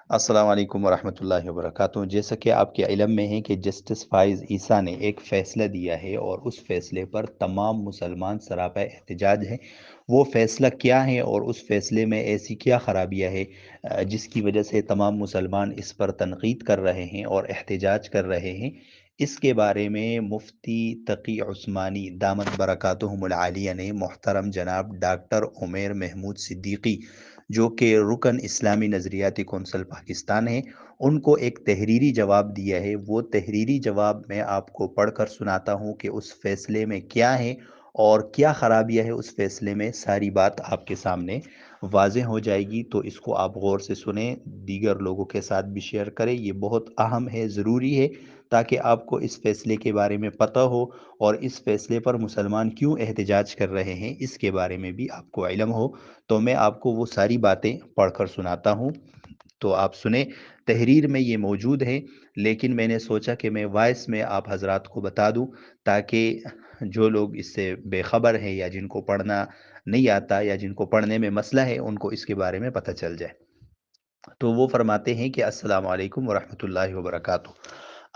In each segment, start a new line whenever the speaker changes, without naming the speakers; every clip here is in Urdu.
السلام علیکم ورحمۃ اللہ وبرکاتہ۔ جیسا کہ آپ کے علم میں ہے کہ جسٹس فائز عیسیٰ نے ایک فیصلہ دیا ہے اور اس فیصلے پر تمام مسلمان سراپا احتجاج ہیں۔ وہ فیصلہ کیا ہے اور اس فیصلے میں ایسی کیا خرابیاں ہیں جس کی وجہ سے تمام مسلمان اس پر تنقید کر رہے ہیں اور احتجاج کر رہے ہیں؟ اس کے بارے میں مفتی تقی عثمانی دامت برکاتہم العالیہ نے محترم جناب ڈاکٹر عمیر محمود صدیقی، جو کہ رکن اسلامی نظریاتی کونسل پاکستان ہے، ان کو ایک تحریری جواب دیا ہے۔ وہ تحریری جواب میں آپ کو پڑھ کر سناتا ہوں کہ اس فیصلے میں کیا ہے اور کیا خرابیاں ہے اس فیصلے میں۔ ساری بات آپ کے سامنے واضح ہو جائے گی، تو اس کو آپ غور سے سنیں، دیگر لوگوں کے ساتھ بھی شیئر کریں۔ یہ بہت اہم ہے، ضروری ہے، تاکہ آپ کو اس فیصلے کے بارے میں پتہ ہو اور اس فیصلے پر مسلمان کیوں احتجاج کر رہے ہیں اس کے بارے میں بھی آپ کو علم ہو۔ تو میں آپ کو وہ ساری باتیں پڑھ کر سناتا ہوں، تو آپ سنیں۔ تحریر میں یہ موجود ہے، لیکن میں نے سوچا کہ میں وائس میں آپ حضرات کو بتا دوں، تاکہ جو لوگ اس سے بے خبر ہیں یا جن کو پڑھنا نہیں آتا یا جن کو پڑھنے میں مسئلہ ہے، ان کو اس کے بارے میں پتہ چل جائے۔ تو وہ فرماتے ہیں کہ السلام علیکم ورحمۃ اللہ وبرکاتہ۔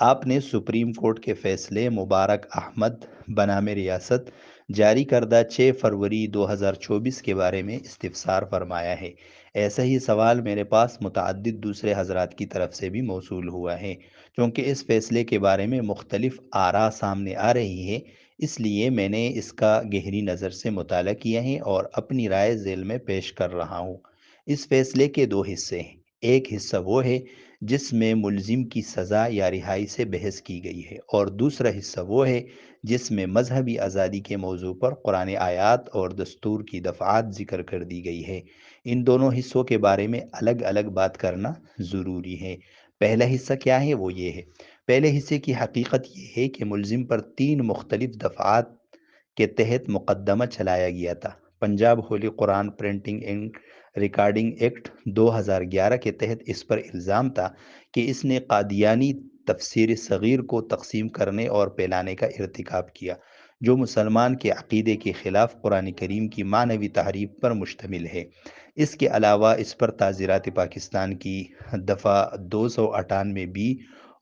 آپ نے سپریم کورٹ کے فیصلے مبارک احمد بنام ریاست جاری کردہ 6 فروری 2024 کے بارے میں استفسار فرمایا ہے۔ ایسا ہی سوال میرے پاس متعدد دوسرے حضرات کی طرف سے بھی موصول ہوا ہے۔ چونکہ اس فیصلے کے بارے میں مختلف آراء سامنے آ رہی ہے، اس لیے میں نے اس کا گہری نظر سے مطالعہ کیا ہے اور اپنی رائے ذیل میں پیش کر رہا ہوں۔ اس فیصلے کے دو حصے ہیں۔ ایک حصہ وہ ہے جس میں ملزم کی سزا یا رہائی سے بحث کی گئی ہے، اور دوسرا حصہ وہ ہے جس میں مذہبی آزادی کے موضوع پر قرآن آیات اور دستور کی دفعات ذکر کر دی گئی ہے۔ ان دونوں حصوں کے بارے میں الگ الگ بات کرنا ضروری ہے۔ پہلا حصہ کیا ہے؟ وہ یہ ہے، پہلے حصے کی حقیقت یہ ہے کہ ملزم پر 3 مختلف دفعات کے تحت مقدمہ چلایا گیا تھا۔ Punjab holy Quran printing and recording act 2011 کے تحت اس پر الزام تھا کہ اس نے قادیانی تفسیر صغیر کو تقسیم کرنے اور پھیلانے کا ارتکاب کیا، جو مسلمان کے عقیدے کے خلاف قرآن کریم کی معنوی تحریف پر مشتمل ہے۔ اس کے علاوہ اس پر تعزیرات پاکستان کی دفعہ 298 بی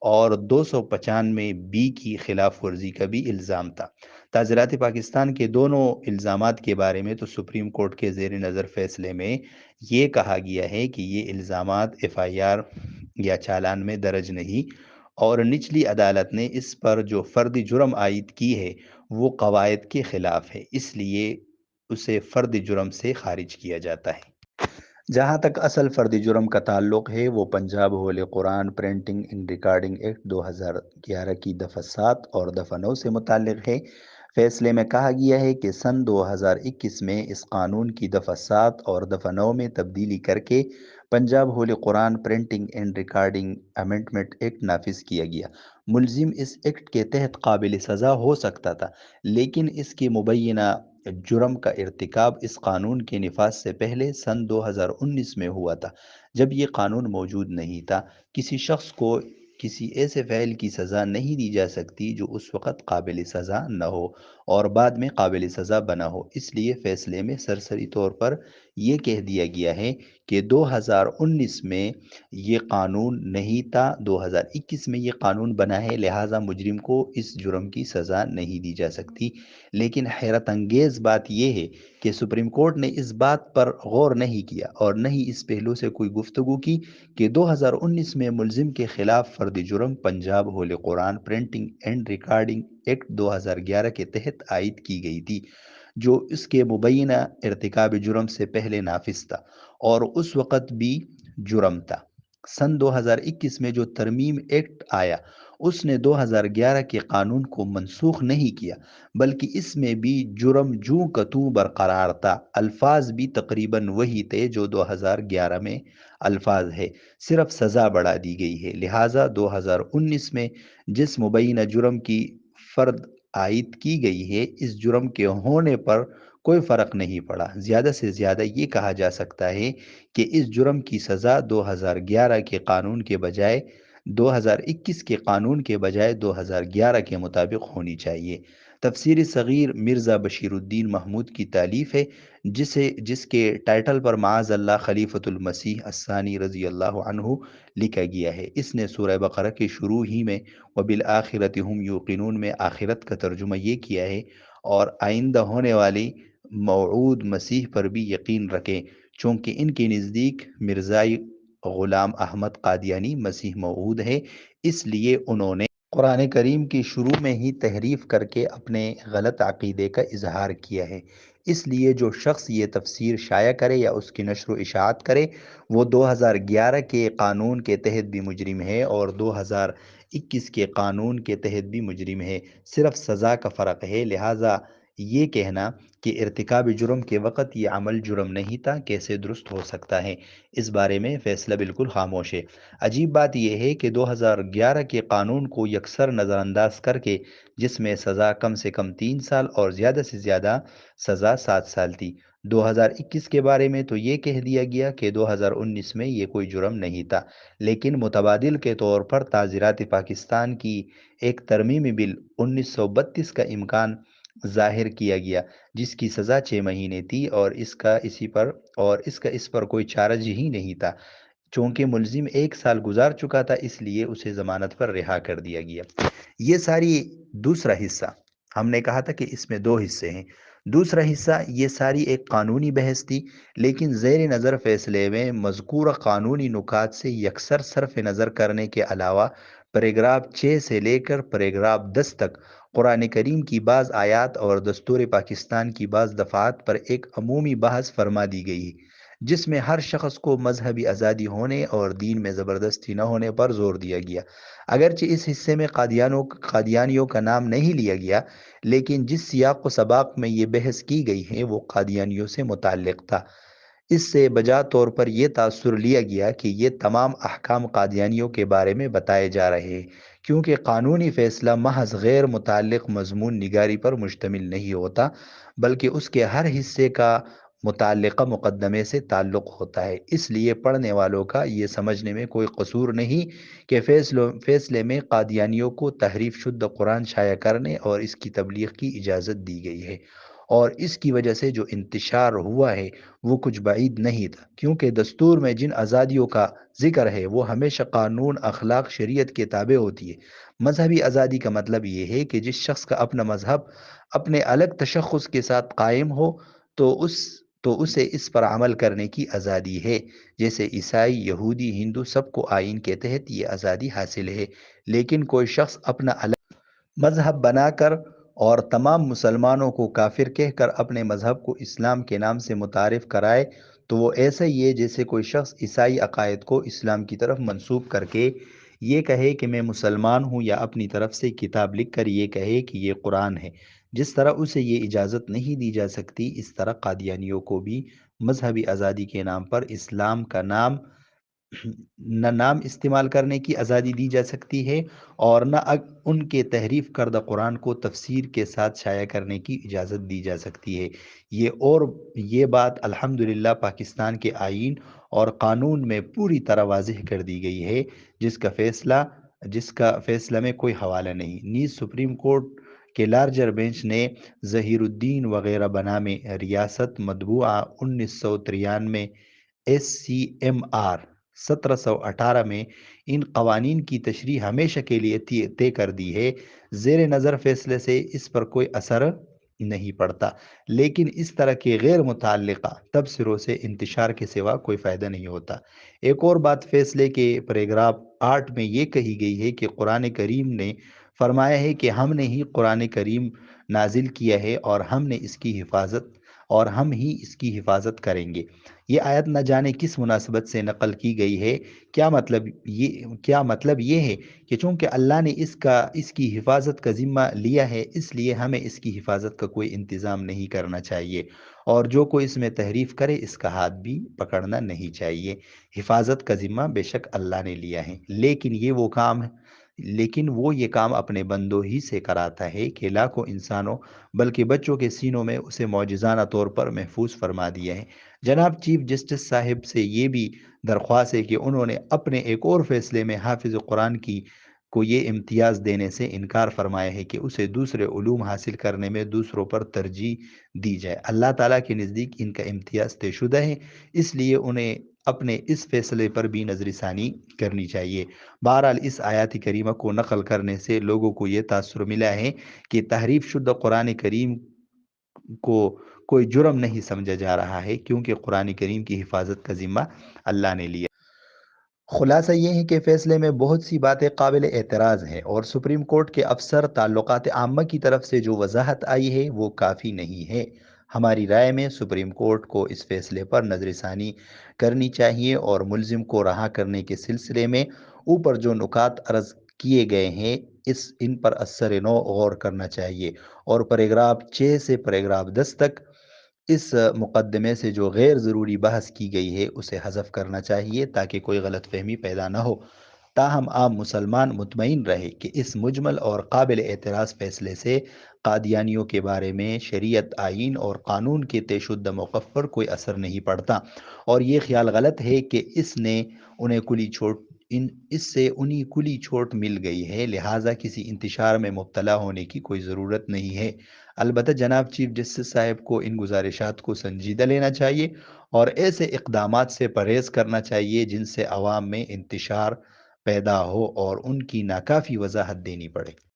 اور 295 بی کی خلاف ورزی کا بھی الزام تھا۔ تعزیرات پاکستان کے دونوں الزامات کے بارے میں تو سپریم کورٹ کے زیر نظر فیصلے میں یہ کہا گیا ہے کہ یہ الزامات ایف آئی آر یا چالان میں درج نہیں، اور نچلی عدالت نے اس پر جو فرد جرم عائد کی ہے وہ قواعد کے خلاف ہے، اس لیے اسے فرد جرم سے خارج کیا جاتا ہے۔ جہاں تک اصل فرد جرم کا تعلق ہے، وہ Punjab holy Quran printing and recording act 2011 کی دفعہ 7 اور دفعہ 9 سے متعلق ہے۔ فیصلے میں کہا گیا ہے کہ سن 2021 میں اس قانون کی دفعہ 7 اور دفعہ 9 میں تبدیلی کر کے Punjab holy Quran printing and recording amendment act نافذ کیا گیا۔ ملزم اس ایکٹ کے تحت قابل سزا ہو سکتا تھا، لیکن اس کی مبینہ جرم کا ارتکاب اس قانون کے نفاذ سے پہلے سن 2019 میں ہوا تھا، جب یہ قانون موجود نہیں تھا۔ کسی شخص کو کسی ایسے فعل کی سزا نہیں دی جا سکتی جو اس وقت قابل سزا نہ ہو اور بعد میں قابل سزا بنا ہو۔ اس لیے فیصلے میں سرسری طور پر یہ کہہ دیا گیا ہے کہ 2019 میں یہ قانون نہیں تھا، 2021 میں یہ قانون بنا ہے، لہٰذا مجرم کو اس جرم کی سزا نہیں دی جا سکتی۔ لیکن حیرت انگیز بات یہ ہے کہ سپریم کورٹ نے اس بات پر غور نہیں کیا اور نہ ہی اس پہلو سے کوئی گفتگو کی کہ 2019 میں ملزم کے خلاف فرد جرم Punjab holy Quran printing and recording act 2011 کے تحت عائد کی گئی تھی، جو اس کے مبینہ ارتکاب جرم سے پہلے نافذ تھا اور اس وقت بھی جرم تھا۔ سن 2021 میں جو ترمیم ایکٹ آیا، اس نے 2011 کے قانون کو منسوخ نہیں کیا، بلکہ اس میں بھی جرم جوں کا توں برقرار تھا، الفاظ بھی تقریباً وہی تھے جو 2011 میں الفاظ ہے، صرف سزا بڑھا دی گئی ہے۔ لہٰذا 2019 میں جس مبینہ جرم کی فرد عائد کی گئی ہے، اس جرم کے ہونے پر کوئی فرق نہیں پڑا۔ زیادہ سے زیادہ یہ کہا جا سکتا ہے کہ اس جرم کی سزا 2011 کے قانون کے بجائے 2021 کے قانون کے بجائے 2011 کے مطابق ہونی چاہیے۔ تفسیر صغیر مرزا بشیر الدین محمود کی تالیف ہے، جس کے ٹائٹل پر معاذ اللہ خلیفۃ المسیح الثانی رضی اللہ عنہ لکھا گیا ہے۔ اس نے سورہ بقرہ کے شروع ہی میں وبالآخرۃ ہم یوقنون میں آخرت کا ترجمہ یہ کیا ہے، اور آئندہ ہونے والی موعود مسیح پر بھی یقین رکھیں، چونکہ ان کے نزدیک مرزائی غلام احمد قادیانی مسیح موعود ہے، اس لیے انہوں نے قرآن کریم کی شروع میں ہی تحریف کر کے اپنے غلط عقیدے کا اظہار کیا ہے۔ اس لیے جو شخص یہ تفسیر شائع کرے یا اس کی نشر و اشاعت کرے، وہ 2011 کے قانون کے تحت بھی مجرم ہے اور 2021 کے قانون کے تحت بھی مجرم ہے، صرف سزا کا فرق ہے۔ لہٰذا یہ کہنا کہ ارتکاب جرم کے وقت یہ عمل جرم نہیں تھا کیسے درست ہو سکتا ہے؟ اس بارے میں فیصلہ بالکل خاموش ہے۔ عجیب بات یہ ہے کہ 2011 کے قانون کو یکسر نظر انداز کر کے، جس میں سزا کم سے کم 3 سال اور زیادہ سے زیادہ سزا 7 سال تھی، 2021 کے بارے میں تو یہ کہہ دیا گیا کہ 2019 میں یہ کوئی جرم نہیں تھا، لیکن متبادل کے طور پر تعزیرات پاکستان کی ایک ترمیمی بل 1932 کا امکان ظاہر کیا گیا، جس کی سزا 6 مہینے تھی، اور اس پر کوئی چارج ہی نہیں تھا، چونکہ ملزم 1 سال گزار چکا تھا، اس لیے اسے ضمانت پر رہا کر دیا گیا۔ یہ ساری دوسرا حصہ، ہم نے کہا تھا کہ اس میں 2 حصے ہیں۔ دوسرا حصہ یہ ساری ایک قانونی بحث تھی، لیکن زیر نظر فیصلے میں مذکورہ قانونی نکات سے یکسر صرف نظر کرنے کے علاوہ پیراگراف 6 سے لے کر پیراگراف 10 تک قرآن کریم کی بعض آیات اور دستور پاکستان کی بعض دفعات پر ایک عمومی بحث فرما دی گئی ہے، جس میں ہر شخص کو مذہبی آزادی ہونے اور دین میں زبردستی نہ ہونے پر زور دیا گیا۔ اگرچہ اس حصے میں قادیانیوں کا نام نہیں لیا گیا، لیکن جس سیاق و سباق میں یہ بحث کی گئی ہے وہ قادیانیوں سے متعلق تھا۔ اس سے بجا طور پر یہ تاثر لیا گیا کہ یہ تمام احکام قادیانیوں کے بارے میں بتائے جا رہے ہیں، کیونکہ قانونی فیصلہ محض غیر متعلق مضمون نگاری پر مشتمل نہیں ہوتا، بلکہ اس کے ہر حصے کا متعلقہ مقدمے سے تعلق ہوتا ہے۔ اس لیے پڑھنے والوں کا یہ سمجھنے میں کوئی قصور نہیں کہ فیصلے میں قادیانیوں کو تحریف شدہ قرآن شائع کرنے اور اس کی تبلیغ کی اجازت دی گئی ہے، اور اس کی وجہ سے جو انتشار ہوا ہے وہ کچھ بعید نہیں تھا، کیونکہ دستور میں جن آزادیوں کا ذکر ہے وہ ہمیشہ قانون، اخلاق، شریعت کے تابع ہوتی ہے۔ مذہبی آزادی کا مطلب یہ ہے کہ جس شخص کا اپنا مذہب اپنے الگ تشخص کے ساتھ قائم ہو تو اسے اس پر عمل کرنے کی آزادی ہے، جیسے عیسائی، یہودی، ہندو، سب کو آئین کے تحت یہ آزادی حاصل ہے۔ لیکن کوئی شخص اپنا الگ مذہب بنا کر اور تمام مسلمانوں کو کافر کہہ کر اپنے مذہب کو اسلام کے نام سے متعارف کرائے تو وہ ایسا ہی ہے جیسے کوئی شخص عیسائی عقائد کو اسلام کی طرف منسوب کر کے یہ کہے کہ میں مسلمان ہوں، یا اپنی طرف سے کتاب لکھ کر یہ کہے کہ یہ قرآن ہے۔ جس طرح اسے یہ اجازت نہیں دی جا سکتی، اس طرح قادیانیوں کو بھی مذہبی آزادی کے نام پر اسلام کا نام استعمال کرنے کی آزادی دی جا سکتی ہے، اور نہ ان کے تحریف کردہ قرآن کو تفسیر کے ساتھ شائع کرنے کی اجازت دی جا سکتی ہے۔ یہ بات الحمدللہ پاکستان کے آئین اور قانون میں پوری طرح واضح کر دی گئی ہے، جس کا فیصلہ میں کوئی حوالہ نہیں۔ نیز سپریم کورٹ کے لارجر بینچ نے ظہیر الدین وغیرہ بنامے ریاست مطبوعہ 1993 SCMR 1718 میں ان قوانین کی تشریح ہمیشہ کے لیے طے کر دی ہے۔ زیر نظر فیصلے سے اس پر کوئی اثر نہیں پڑتا، لیکن اس طرح کے غیر متعلقہ تبصروں سے انتشار کے سوا کوئی فائدہ نہیں ہوتا۔ ایک اور بات فیصلے کے پیراگراف 8 میں یہ کہی گئی ہے کہ قرآن کریم نے فرمایا ہے کہ ہم نے ہی قرآن کریم نازل کیا ہے اور ہم ہی اس کی حفاظت کریں گے۔ یہ آیت نہ جانے کس مناسبت سے نقل کی گئی ہے۔ کیا مطلب یہ ہے کہ چونکہ اللہ نے اس کی حفاظت کا ذمہ لیا ہے، اس لیے ہمیں اس کی حفاظت کا کوئی انتظام نہیں کرنا چاہیے، اور جو کوئی اس میں تحریف کرے اس کا ہاتھ بھی پکڑنا نہیں چاہیے۔ حفاظت کا ذمہ بے شک اللہ نے لیا ہے، لیکن وہ یہ کام اپنے بندوں ہی سے کراتا ہے کہ لاکھوں انسانوں بلکہ بچوں کے سینوں میں اسے معجزانہ طور پر محفوظ فرما دیا ہے۔ جناب چیف جسٹس صاحب سے یہ بھی درخواست ہے کہ انہوں نے اپنے ایک اور فیصلے میں حافظ قرآن کی کو یہ امتیاز دینے سے انکار فرمایا ہے کہ اسے دوسرے علوم حاصل کرنے میں دوسروں پر ترجیح دی جائے۔ اللہ تعالیٰ کے نزدیک ان کا امتیاز طے شدہ ہے، اس لیے انہیں اپنے اس فیصلے پر بھی نظر ثانی کرنی چاہیے۔ بہرحال اس آیات کریمہ کو نقل کرنے سے لوگوں کو یہ تاثر ملا ہے کہ تحریف شدہ قرآن کریم کو کوئی جرم نہیں سمجھا جا رہا ہے، کیونکہ قرآن کریم کی حفاظت کا ذمہ اللہ نے لیا۔ خلاصہ یہ ہے کہ فیصلے میں بہت سی باتیں قابل اعتراض ہیں، اور سپریم کورٹ کے افسر تعلقات عامہ کی طرف سے جو وضاحت آئی ہے وہ کافی نہیں ہے۔ ہماری رائے میں سپریم کورٹ کو اس فیصلے پر نظر ثانی کرنی چاہیے اور ملزم کو رہا کرنے کے سلسلے میں اوپر جو نکات عرض کیے گئے ہیں ان پر اثر نو غور کرنا چاہیے، اور پیراگراف 6 سے پیراگراف 10 تک اس مقدمے سے جو غیر ضروری بحث کی گئی ہے اسے حذف کرنا چاہیے، تاکہ کوئی غلط فہمی پیدا نہ ہو۔ تاہم عام مسلمان مطمئن رہے کہ اس مجمل اور قابل اعتراض فیصلے سے قادیانیوں کے بارے میں شریعت، آئین اور قانون کے طے شدہ موقف پر کوئی اثر نہیں پڑتا، اور یہ خیال غلط ہے کہ اس سے انہیں کلی چھوٹ مل گئی ہے، لہٰذا کسی انتشار میں مبتلا ہونے کی کوئی ضرورت نہیں ہے۔ البتہ جناب چیف جسٹس صاحب کو ان گزارشات کو سنجیدہ لینا چاہیے اور ایسے اقدامات سے پرہیز کرنا چاہیے جن سے عوام میں انتشار پیدا ہو اور ان کی ناکافی وضاحت دینی پڑے۔